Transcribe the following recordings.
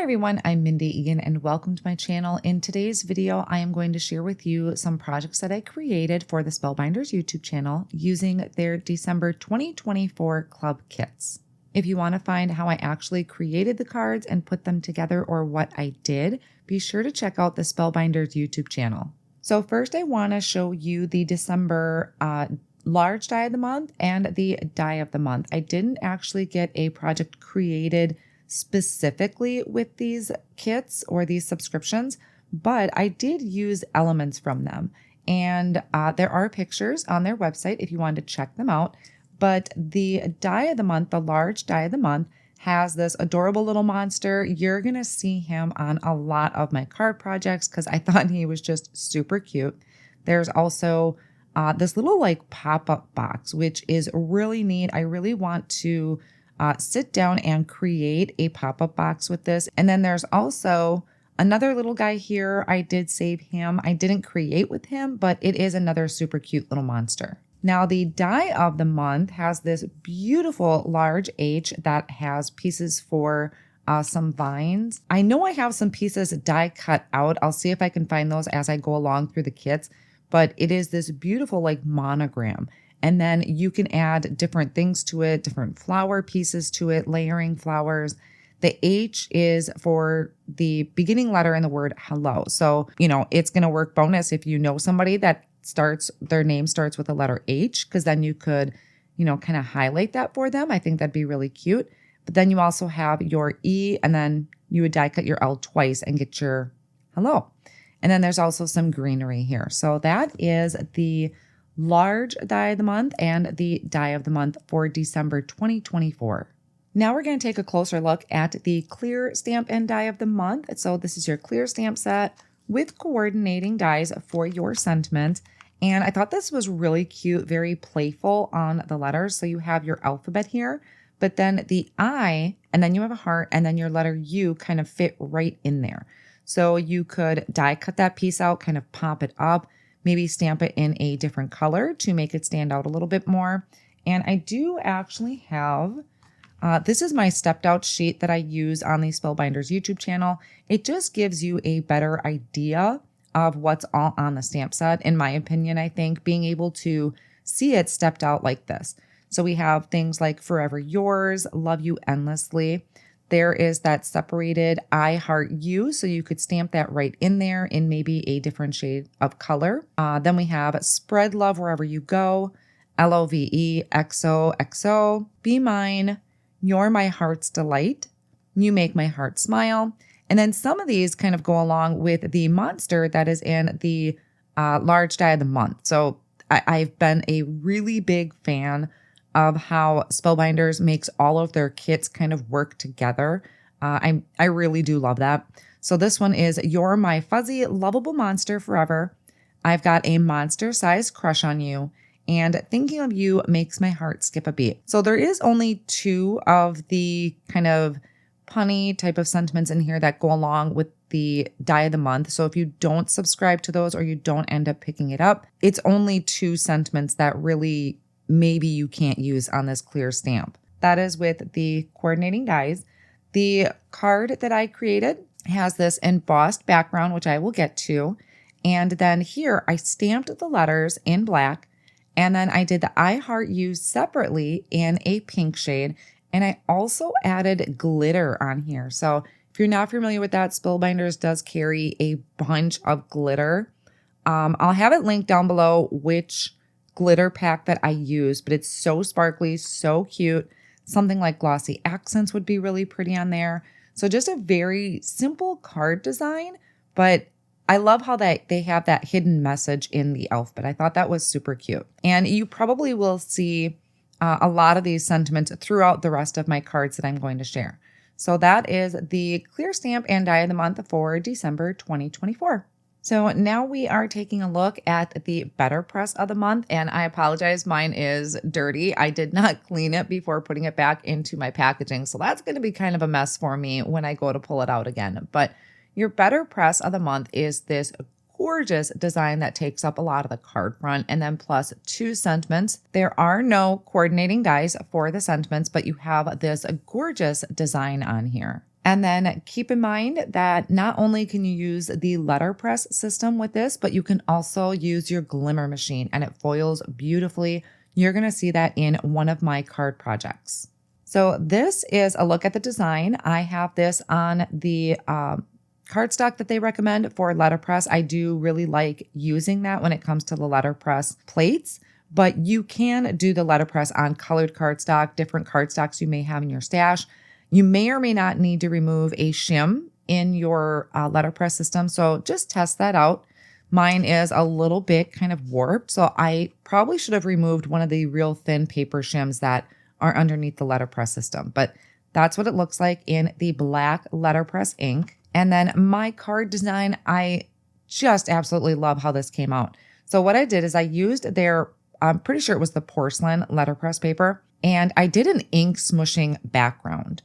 everyone, I'm Mindy, Eggen, and welcome to my channel. In today's video, I am going to share with you some projects that I created for the Spellbinders YouTube channel using their December 2024 club kits. If you want to find how I actually created the cards and put them together or what I did, be sure to check out the Spellbinders YouTube channel. So first I want to show you the December large die of the month and the die of the month. I didn't actually get a project created specifically with these kits or these subscriptions, but I did use elements from them. And there are pictures on their website if you want to check them out. But the die of the month, the large die of the month, has this adorable little monster. You're going to see him on a lot of my card projects because I thought he was just super cute. There's also this little like pop-up box, which is really neat. I really want to sit down and create a pop-up box with this. And then there's also another little guy here. I did save him. I didn't create with him, but it is another super cute little monster. Now the die of the month has this beautiful large H that has pieces for some vines. I know I have some pieces die cut out. I'll see if I can find those as I go along through the kits, but it is this beautiful like monogram. And then you can add different things to it, different flower pieces to it, layering flowers. The H is for the beginning letter in the word hello. So, it's going to work bonus if you know somebody that their name starts with the letter H, because then you could, kind of highlight that for them. I think that'd be really cute. But then you also have your E, and then you would die cut your L twice and get your hello. And then there's also some greenery here. So that is the large die of the month and the die of the month for December 2024. Now we're going to take a closer look at the clear stamp and die of the month. So this is your clear stamp set with coordinating dies for your sentiment. And I thought this was really cute, very playful on the letters. So you have your alphabet here, but then the I, and then you have a heart, and then your letter U kind of fit right in there. So you could die cut that piece out, kind of pop it up, maybe stamp it in a different color to make it stand out a little bit more. And I do actually have, this is my stepped out sheet that I use on the Spellbinders YouTube channel. It just gives you a better idea of what's all on the stamp set. In my opinion, I think being able to see it stepped out like this. So we have things like Forever Yours, Love You Endlessly. There is that separated I heart you, so you could stamp that right in there in maybe a different shade of color. Then we have Spread Love Wherever You Go, LOVE, XOXO, Be Mine, You're My Heart's Delight, You Make My Heart Smile. And then some of these kind of go along with the monster that is in the large die of the month. So I've been a really big fan of how Spellbinders makes all of their kits kind of work together. I really do love that. So this one is You're My Fuzzy Lovable Monster Forever. I've got a monster-sized crush on you, and Thinking of You Makes My Heart Skip a Beat. So there is only two of the kind of punny type of sentiments in here that go along with the die of the month. So if you don't subscribe to those or you don't end up picking it up, it's only two sentiments that really maybe you can't use on this clear stamp. That is with the coordinating dies. The card that I created has this embossed background, which I will get to. And then here I stamped the letters in black. And then I did the I Heart You separately in a pink shade. And I also added glitter on here. So if you're not familiar with that, Spellbinders does carry a bunch of glitter. I'll have it linked down below which glitter pack that I use, but it's so sparkly, so cute. Something like glossy accents would be really pretty on there. So just a very simple card design, but I love how they have that hidden message in the alphabet. I thought that was super cute. And you probably will see a lot of these sentiments throughout the rest of my cards that I'm going to share. So that is the clear stamp and die of the month for December 2024. So now we are taking a look at the BetterPress of the month, and I apologize, mine is dirty. I did not clean it before putting it back into my packaging, so that's going to be kind of a mess for me when I go to pull it out again. But your BetterPress of the month is this gorgeous design that takes up a lot of the card front, and then plus two sentiments. There are no coordinating dies for the sentiments, but you have this gorgeous design on here. And then keep in mind that not only can you use the Letterpress system with this, but you can also use your Glimmer machine and it foils beautifully. You're going to see that in one of my card projects. So this is a look at the design. I have this on the cardstock that they recommend for Letterpress. I do really like using that when it comes to the Letterpress plates, but you can do the Letterpress on colored cardstock, different cardstocks you may have in your stash. You may or may not need to remove a shim in your Letterpress system, so just test that out. Mine is a little bit kind of warped, so I probably should have removed one of the real thin paper shims that are underneath the Letterpress system, but that's what it looks like in the black Letterpress ink. And then my card design, I just absolutely love how this came out. So what I did is I used their, I'm pretty sure it was the Porcelain Letterpress paper, and I did an ink smushing background.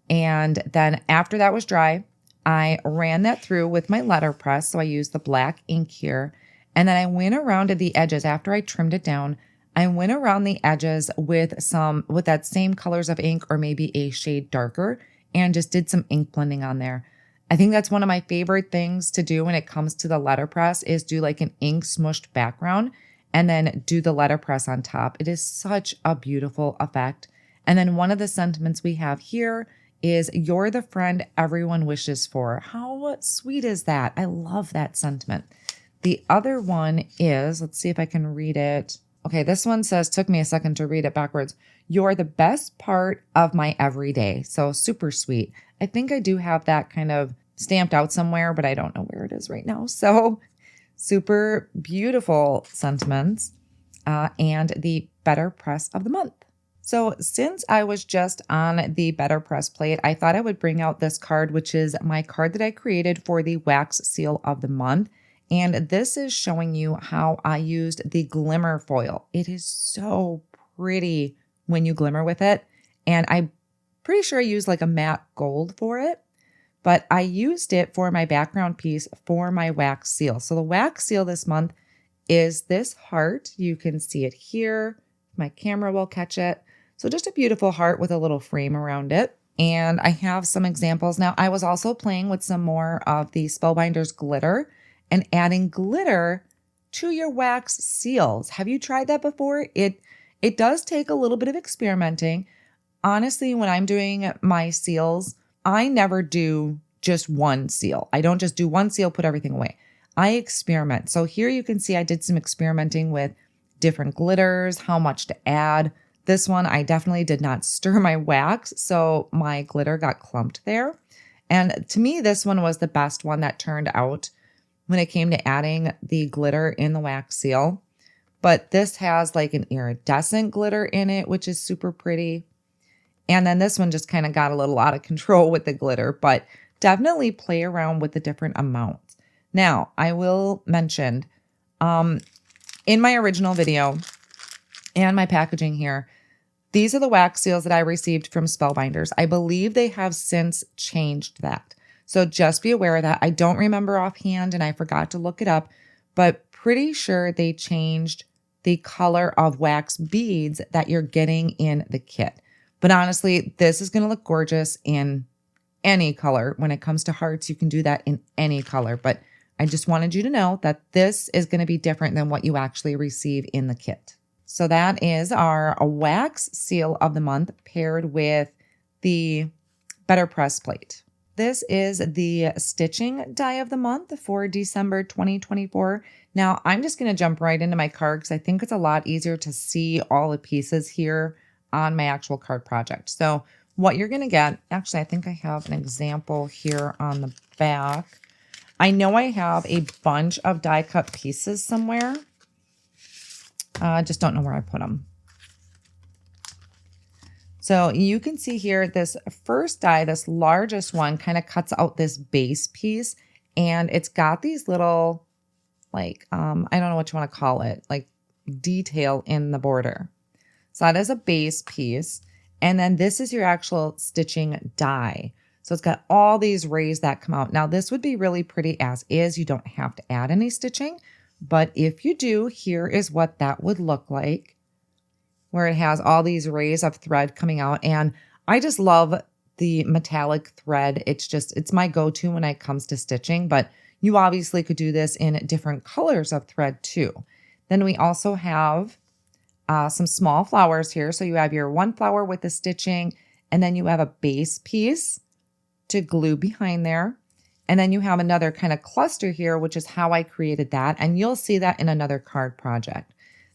And then after that was dry, I ran that through with my Letterpress. So I used the black ink here. And then I went around to the edges after I trimmed it down. I went around the edges with that same colors of ink or maybe a shade darker and just did some ink blending on there. I think that's one of my favorite things to do when it comes to the Letterpress is do like an ink smushed background and then do the Letterpress on top. It is such a beautiful effect. And then one of the sentiments we have here is you're the friend everyone wishes for. How sweet is that? I love that sentiment. The other one is, let's see if I can read it. Okay, this one says, took me a second to read it backwards. You're the best part of my everyday. So super sweet. I think I do have that kind of stamped out somewhere, but I don't know where it is right now. So super beautiful sentiments and the BetterPress of the month. So since I was just on the BetterPress plate, I thought I would bring out this card, which is my card that I created for the wax seal of the month. And this is showing you how I used the Glimmer foil. It is so pretty when you glimmer with it. And I'm pretty sure I used like a matte gold for it, but I used it for my background piece for my wax seal. So the wax seal this month is this heart. You can see it here. My camera will catch it. So just a beautiful heart with a little frame around it. And I have some examples. Now, I was also playing with some more of the Spellbinders glitter and adding glitter to your wax seals. Have you tried that before? It does take a little bit of experimenting. Honestly, when I'm doing my seals, I never do just one seal. I don't just do one seal, put everything away. I experiment. So here you can see I did some experimenting with different glitters, how much to add. This one, I definitely did not stir my wax, so my glitter got clumped there. And to me, this one was the best one that turned out when it came to adding the glitter in the wax seal. But this has like an iridescent glitter in it, which is super pretty. And then this one just kind of got a little out of control with the glitter, but definitely play around with the different amounts. Now, I will mention, in my original video and my packaging here, these are the wax seals that I received from Spellbinders. I believe they have since changed that. So just be aware of that. I don't remember offhand and I forgot to look it up, but pretty sure they changed the color of wax beads that you're getting in the kit. But honestly, this is going to look gorgeous in any color. When it comes to hearts, you can do that in any color. But I just wanted you to know that this is going to be different than what you actually receive in the kit. So that is our wax seal of the month paired with the BetterPress plate. This is the stitching die of the month for December 2024. Now I'm just going to jump right into my card because I think it's a lot easier to see all the pieces here on my actual card project. So what you're going to get, actually, I think I have an example here on the back. I know I have a bunch of die cut pieces somewhere. I just don't know where I put them. So you can see here, this first die, this largest one kind of cuts out this base piece and it's got these little, like, I don't know what you want to call it, like detail in the border. So that is a base piece. And then this is your actual stitching die. So it's got all these rays that come out. Now this would be really pretty as is. You don't have to add any stitching. But if you do, here is what that would look like, where it has all these rays of thread coming out. And I just love the metallic thread. It's my go-to when it comes to stitching, but you obviously could do this in different colors of thread too. Then we also have some small flowers here. So you have your one flower with the stitching, and then you have a base piece to glue behind there. And then you have another kind of cluster here, which is how I created that. And you'll see that in another card project.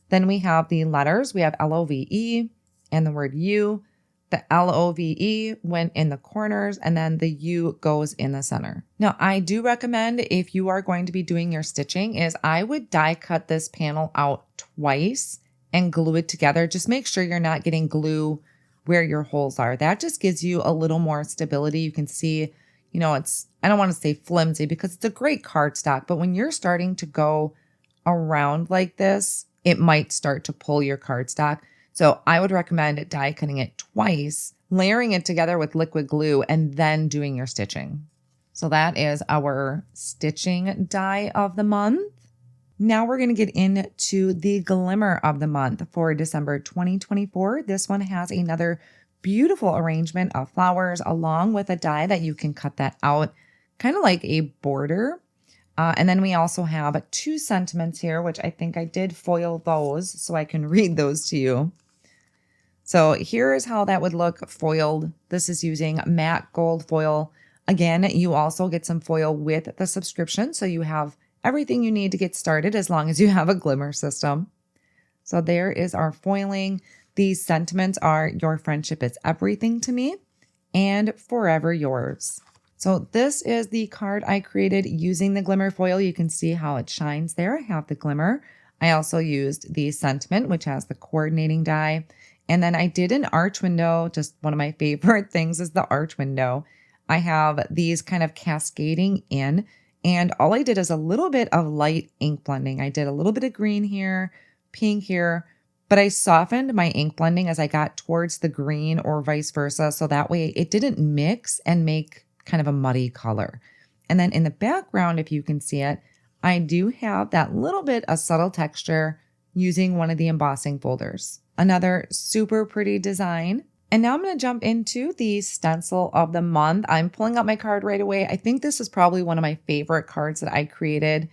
Then we have the letters. We have LOVE and the word U. The LOVE went in the corners, and then the U goes in the center. Now, I do recommend, if you are going to be doing your stitching, is I would die cut this panel out twice and glue it together. Just make sure you're not getting glue where your holes are. That just gives you a little more stability. You can see, I don't want to say flimsy because it's a great cardstock, but when you're starting to go around like this, it might start to pull your cardstock. So I would recommend die cutting it twice, layering it together with liquid glue, and then doing your stitching. So that is our stitching die of the month. Now we're going to get into the glimmer of the month for December 2024. This one has another beautiful arrangement of flowers along with a die that you can cut that out, kind of like a border. And then we also have 2 sentiments here, which I think I did foil those so I can read those to you. So here is how that would look foiled. This is using matte gold foil. Again, you also get some foil with the subscription, so you have everything you need to get started as long as you have a Glimmer system. So there is our foiling. These sentiments are "Your friendship is everything to me" and "Forever yours." So this is the card I created using the Glimmer foil. You can see how it shines there. I have the Glimmer. I also used the sentiment, which has the coordinating die. And then I did an arch window. Just one of my favorite things is the arch window. I have these kind of cascading in, and all I did is a little bit of light ink blending. I did a little bit of green here, pink here, but I softened my ink blending as I got towards the green or vice versa. So that way it didn't mix and make kind of a muddy color. And then in the background, if you can see it, I do have that little bit of subtle texture using one of the embossing folders. Another super pretty design. And now I'm going to jump into the stencil of the month. I'm pulling up my card right away. I think this is probably one of my favorite cards that I created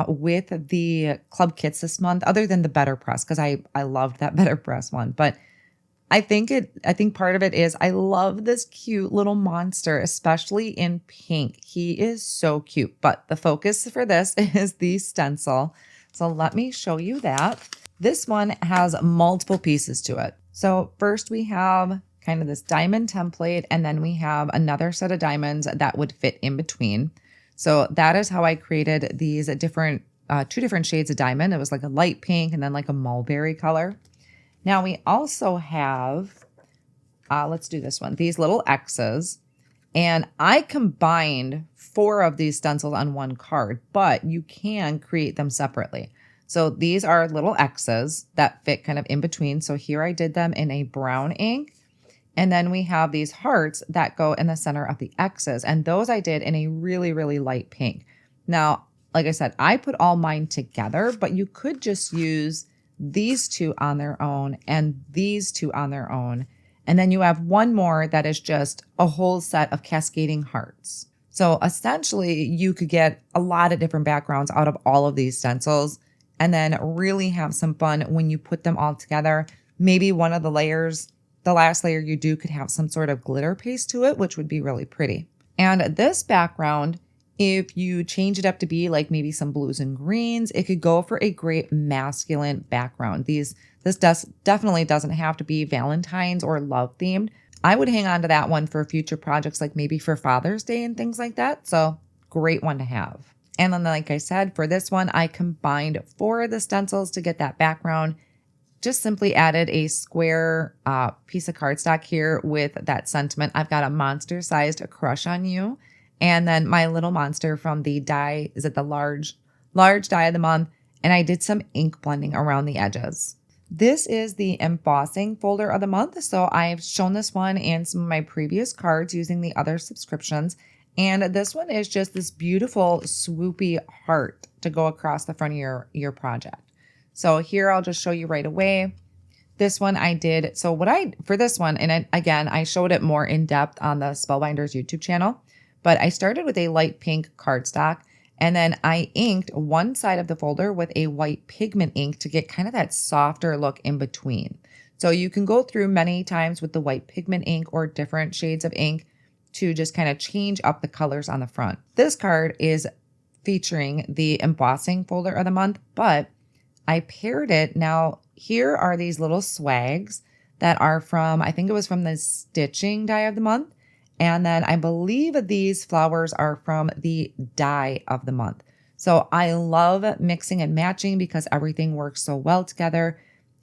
with the club kits this month, other than the BetterPress, because I loved that BetterPress one. But I think part of it is I love this cute little monster, especially in pink. He is so cute. But the focus for this is the stencil. So let me show you that. This one has multiple pieces to it. So first we have kind of this diamond template, and then we have another set of diamonds that would fit in between. So that is how I created these different, 2 different shades of diamond. It was like a light pink and then like a mulberry color. Now we also have, let's do this one, these little X's. And I combined 4 of these stencils on one card, but you can create them separately. So these are little X's that fit kind of in between. So here I did them in a brown ink. And then we have these hearts that go in the center of the X's. And those I did in a really, really light pink. Now, like I said, I put all mine together, but you could just use these 2 on their own and these 2 on their own. And then you have one more that is just a whole set of cascading hearts. So essentially you could get a lot of different backgrounds out of all of these stencils, and then really have some fun when you put them all together. Maybe one of the layers, the last layer you do, could have some sort of glitter paste to it, which would be really pretty. And this background, if you change it up to be like maybe some blues and greens, it could go for a great masculine background. This definitely doesn't have to be Valentine's or love themed. I would hang on to that one for future projects, like maybe for Father's Day and things like that. So great one to have. And then, like I said, for this one, I combined 4 of the stencils to get that background. Just simply added a square piece of cardstock here with that sentiment. I've got a monster-sized crush on you. And then my little monster from the die, is it the large die of the month? And I did some ink blending around the edges. This is the embossing folder of the month. So I've shown this one in some of my previous cards using the other subscriptions. And this one is just this beautiful swoopy heart to go across the front of your project. So here I'll just show you right away. This one I did. So for this one, and again, I showed it more in depth on the Spellbinders YouTube channel, but I started with a light pink cardstock, and then I inked one side of the folder with a white pigment ink to get kind of that softer look in between. So you can go through many times with the white pigment ink or different shades of ink to just kind of change up the colors on the front. This card is featuring the embossing folder of the month, but I paired it. Now, here are these little swags that are from, I think it was from the stitching die of the month. And then I believe these flowers are from the die of the month. So I love mixing and matching because everything works so well together.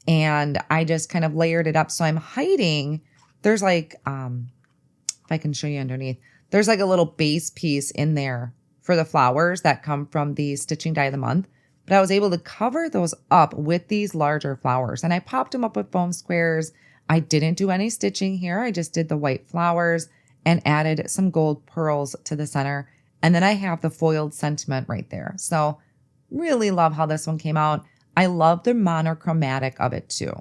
And I just kind of layered it up. So I'm hiding, there's like, if I can show you underneath, there's like a little base piece in there for the flowers that come from the stitching die of the month. But I was able to cover those up with these larger flowers. And I popped them up with foam squares. I didn't do any stitching here. I just did the white flowers and added some gold pearls to the center. And then I have the foiled sentiment right there. So really love how this one came out. I love the monochromatic of it too.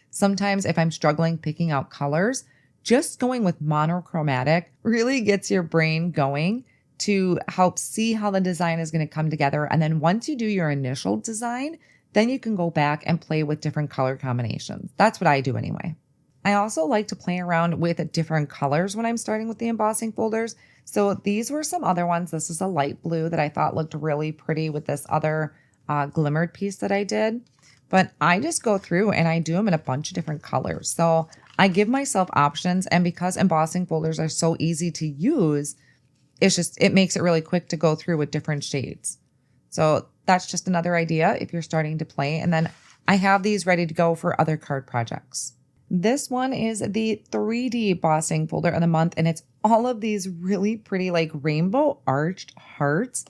Sometimes if I'm struggling picking out colors, just going with monochromatic really gets your brain going to help see how the design is going to come together. And then once you do your initial design, then you can go back and play with different color combinations. That's what I do anyway. I also like to play around with different colors when I'm starting with the embossing folders. So these were some other ones. This is a light blue that I thought looked really pretty with this other glimmered piece that I did. But I just go through and I do them in a bunch of different colors. So I give myself options. And because embossing folders are so easy to use, it makes it really quick to go through with different shades. So that's just another idea if you're starting to play. And then I have these ready to go for other card projects. This one is the 3D embossing folder of the month, and it's all of these really pretty like rainbow arched hearts.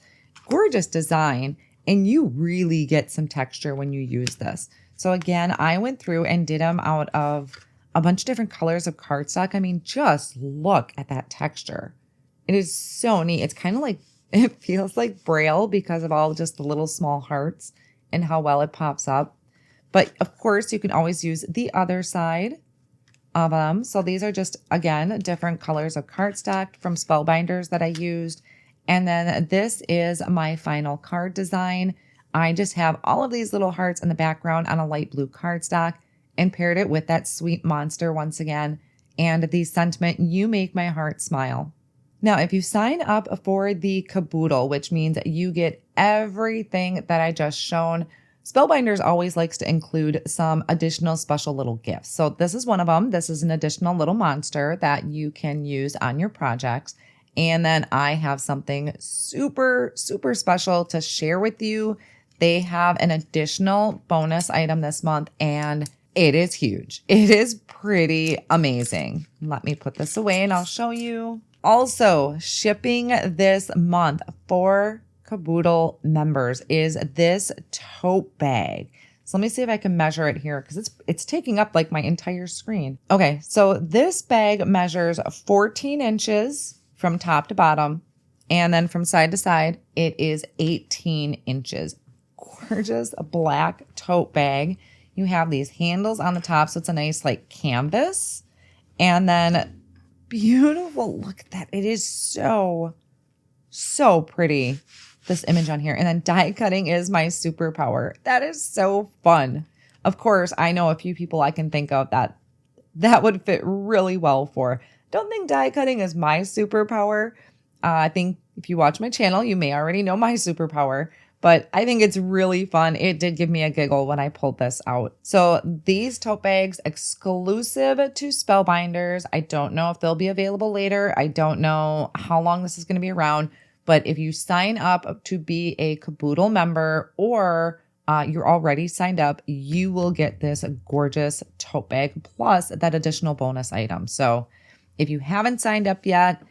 Gorgeous design, and you really get some texture when you use this. So again, I went through and did them out of a bunch of different colors of cardstock. I mean, just look at that texture. It is so neat. It's kind of like, it feels like Braille because of all just the little small hearts and how well it pops up. But of course, you can always use the other side of them. So these are just, again, different colors of cardstock from Spellbinders that I used. And then this is my final card design. I just have all of these little hearts in the background on a light blue cardstock and paired it with that sweet monster once again. And the sentiment, "You make my heart smile." Now, if you sign up for the Kaboodle, which means you get everything that I just shown, Spellbinders always likes to include some additional special little gifts. So this is one of them. This is an additional little monster that you can use on your projects. And then I have something super, super special to share with you. They have an additional bonus item this month, and it is huge. It is pretty amazing. Let me put this away and I'll show you. Also, shipping this month for Kaboodle members is this tote bag. So let me see if I can measure it here because it's taking up like my entire screen. Okay, so this bag measures 14 inches from top to bottom, and then from side to side, it is 18 inches. Gorgeous black tote bag. You have these handles on the top, so it's a nice like canvas, and then beautiful. Look at that. It is so, so pretty. This image on here. And then die cutting is my superpower. That is so fun. Of course, I know a few people I can think of that would fit really well for. Don't think die cutting is my superpower. I think if you watch my channel, you may already know my superpower, but I think it's really fun. It did give me a giggle when I pulled this out. So these tote bags exclusive to Spellbinders. I don't know if they'll be available later. I don't know how long this is going to be around. But if you sign up to be a Kaboodle member or you're already signed up, you will get this gorgeous tote bag plus that additional bonus item. So if you haven't signed up yet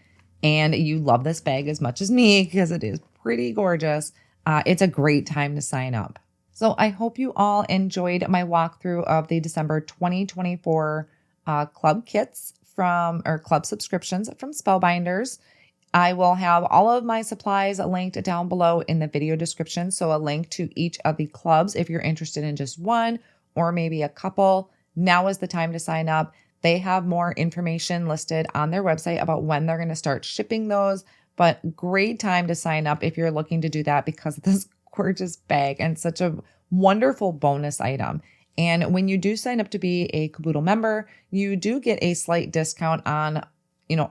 and you love this bag as much as me, because it is pretty gorgeous, it's a great time to sign up. So I hope you all enjoyed my walkthrough of the December 2024 club kits club subscriptions from Spellbinders. I will have all of my supplies linked down below in the video description. So a link to each of the clubs if you're interested in just one or maybe a couple. now is the time to sign up. They have more information listed on their website about when they're going to start shipping those, but great time to sign up if you're looking to do that because of this gorgeous bag and such a wonderful bonus item. And when you do sign up to be a Kaboodle member, you do get a slight discount on,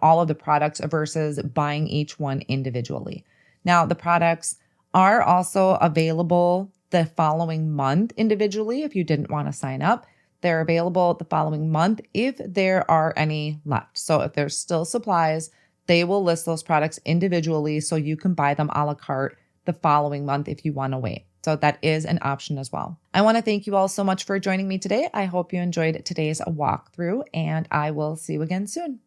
all of the products versus buying each one individually. Now, the products are also available the following month individually if you didn't want to sign up. They're available the following month if there are any left. So if there's still supplies, they will list those products individually so you can buy them a la carte the following month if you want to wait. So that is an option as well. I want to thank you all so much for joining me today. I hope you enjoyed today's walkthrough, and I will see you again soon.